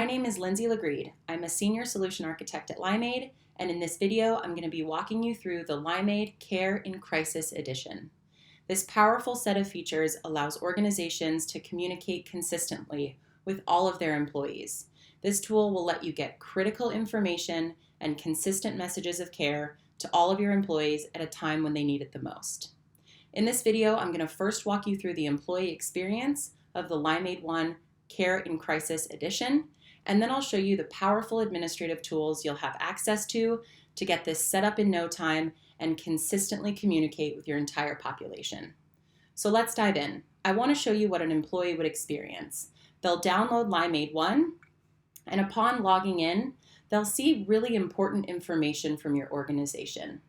My name is Lindsay Legrede. I'm a Senior Solution Architect at Limeade, and in this video, I'm going to be walking you through the Limeade Care in Crisis Edition. This powerful set of features allows organizations to communicate consistently with all of their employees. This tool will let you get critical information and consistent messages of care to all of your employees at a time when they need it the most. In this video, I'm going to first walk you through the employee experience of the Limeade One Care in Crisis Edition, and then I'll show you the powerful administrative tools you'll have access to get this set up in no time and consistently communicate with your entire population. So let's dive in. I want to show you what an employee would experience. They'll download Limeade One, and upon logging in, they'll see really important information from your organization.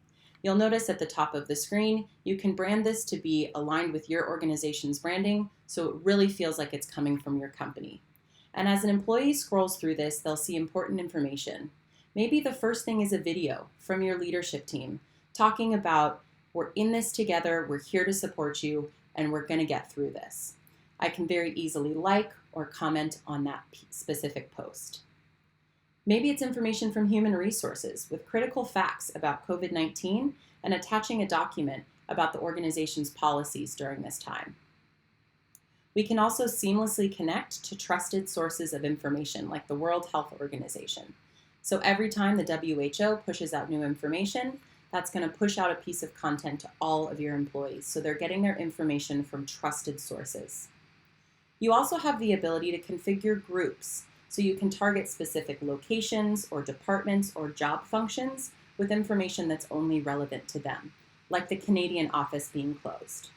You'll notice at the top of the screen, you can brand this to be aligned with your organization's branding, so it really feels like it's coming from your company. And as an employee scrolls through this, they'll see important information. Maybe the first thing is a video from your leadership team talking about, we're in this together, we're here to support you, and we're going to get through this. I can very easily like or comment on that specific post. Maybe it's information from human resources with critical facts about COVID-19 and attaching a document about the organization's policies during this time. We can also seamlessly connect to trusted sources of information like the World Health Organization. So every time the WHO pushes out new information, that's going to push out a piece of content to all of your employees, so they're getting their information from trusted sources. You also have the ability to configure groups, so you can target specific locations or departments or job functions with information that's only relevant to them, like the Canadian office being closed.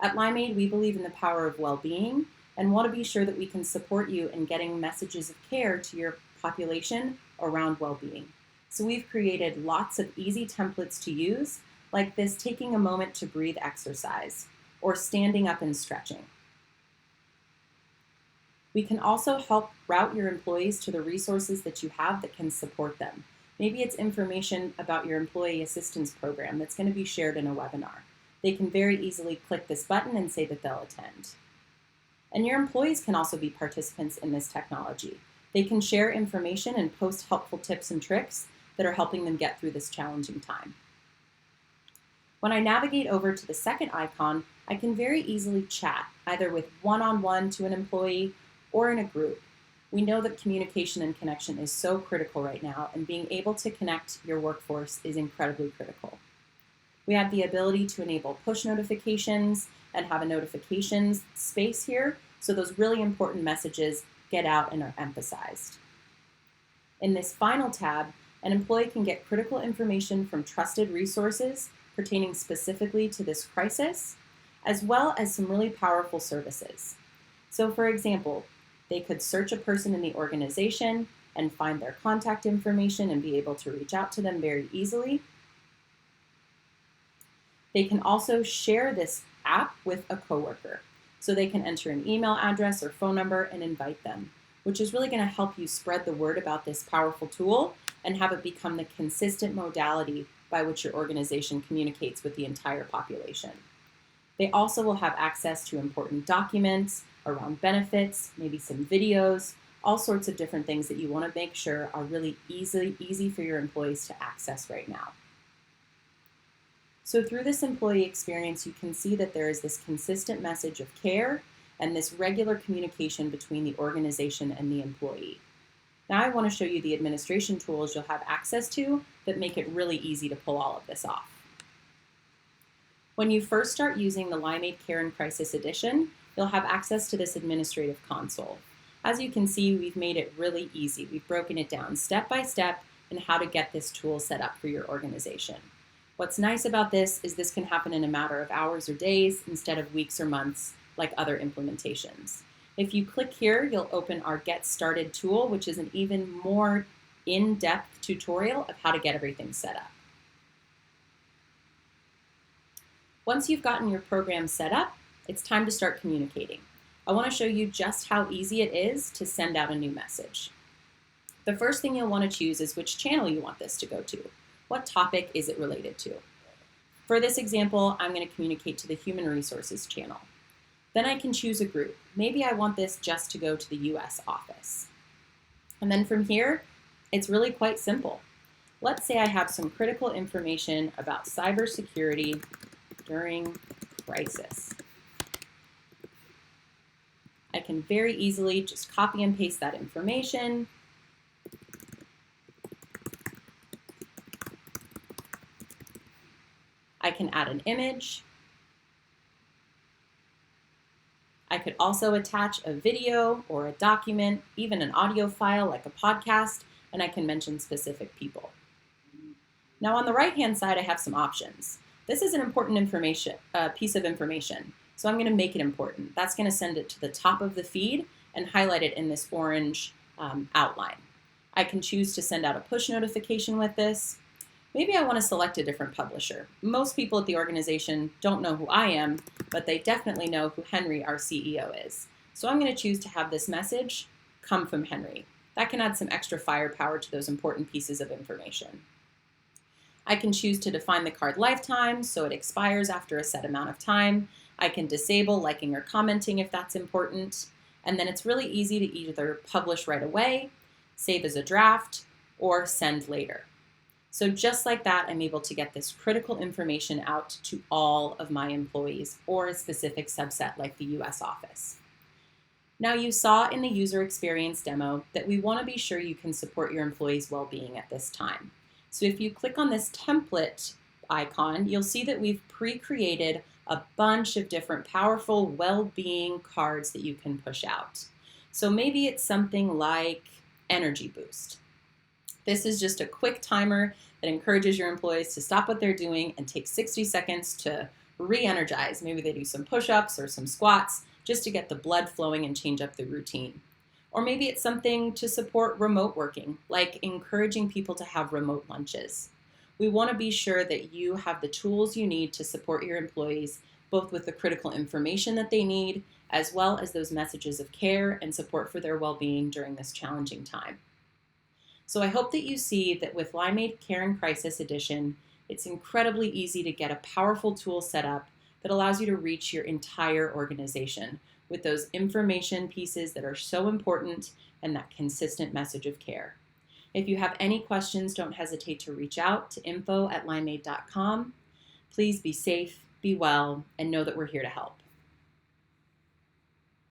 At Limeade, we believe in the power of well-being and want to be sure that we can support you in getting messages of care to your population around well-being. So we've created lots of easy templates to use, like this taking a moment to breathe exercise or standing up and stretching. We can also help route your employees to the resources that you have that can support them. Maybe it's information about your employee assistance program that's going to be shared in a webinar. They can very easily click this button and say that they'll attend. And your employees can also be participants in this technology. They can share information and post helpful tips and tricks that are helping them get through this challenging time. When I navigate over to the second icon, I can very easily chat, either with one-on-one to an employee or in a group. We know that communication and connection is so critical right now, and being able to connect your workforce is incredibly critical. We have the ability to enable push notifications and have a notifications space here, so those really important messages get out and are emphasized. In this final tab, an employee can get critical information from trusted resources pertaining specifically to this crisis, as well as some really powerful services. So for example, they could search a person in the organization and find their contact information and be able to reach out to them very easily. They can also share this app with a coworker. So they can enter an email address or phone number and invite them, which is really going to help you spread the word about this powerful tool and have it become the consistent modality by which your organization communicates with the entire population. They also will have access to important documents around benefits, maybe some videos, all sorts of different things that you want to make sure are really easy for your employees to access right now. So through this employee experience, you can see that there is this consistent message of care and this regular communication between the organization and the employee. Now I want to show you the administration tools you'll have access to that make it really easy to pull all of this off. When you first start using the Limeade Care in Crisis Edition, you'll have access to this administrative console. As you can see, we've made it really easy. We've broken it down step by step in how to get this tool set up for your organization. What's nice about this is this can happen in a matter of hours or days instead of weeks or months like other implementations. If you click here, you'll open our Get Started tool, which is an even more in-depth tutorial of how to get everything set up. Once you've gotten your program set up, it's time to start communicating. I want to show you just how easy it is to send out a new message. The first thing you'll want to choose is which channel you want this to go to. What topic is it related to? For this example, I'm going to communicate to the Human Resources channel. Then I can choose a group. Maybe I want this just to go to the US office. And then from here, it's really quite simple. Let's say I have some critical information about cybersecurity during crisis. I can very easily just copy and paste that information. I can add an image. I could also attach a video or a document, even an audio file like a podcast, and I can mention specific people. Now on the right-hand side, I have some options. This is an important piece of information, so I'm going to make it important. That's going to send it to the top of the feed and highlight it in this orange outline. I can choose to send out a push notification with this. Maybe I want to select a different publisher. Most people at the organization don't know who I am, but they definitely know who Henry, our CEO, is. So I'm going to choose to have this message come from Henry. That can add some extra firepower to those important pieces of information. I can choose to define the card lifetime, so it expires after a set amount of time. I can disable liking or commenting if that's important. And then it's really easy to either publish right away, save as a draft, or send later. So just like that, I'm able to get this critical information out to all of my employees or a specific subset like the US office. Now you saw in the user experience demo that we want to be sure you can support your employees' well-being at this time. So if you click on this template icon, you'll see that we've pre-created a bunch of different powerful well-being cards that you can push out. So maybe it's something like Energy Boost. This is just a quick timer that encourages your employees to stop what they're doing and take 60 seconds to re-energize. Maybe they do some push-ups or some squats just to get the blood flowing and change up the routine. Or maybe it's something to support remote working, like encouraging people to have remote lunches. We want to be sure that you have the tools you need to support your employees, both with the critical information that they need, as well as those messages of care and support for their well-being during this challenging time. So I hope that you see that with Limeade Care in Crisis Edition, it's incredibly easy to get a powerful tool set up that allows you to reach your entire organization with those information pieces that are so important and that consistent message of care. If you have any questions, don't hesitate to reach out to info@limeade.com. Please be safe, be well, and know that we're here to help.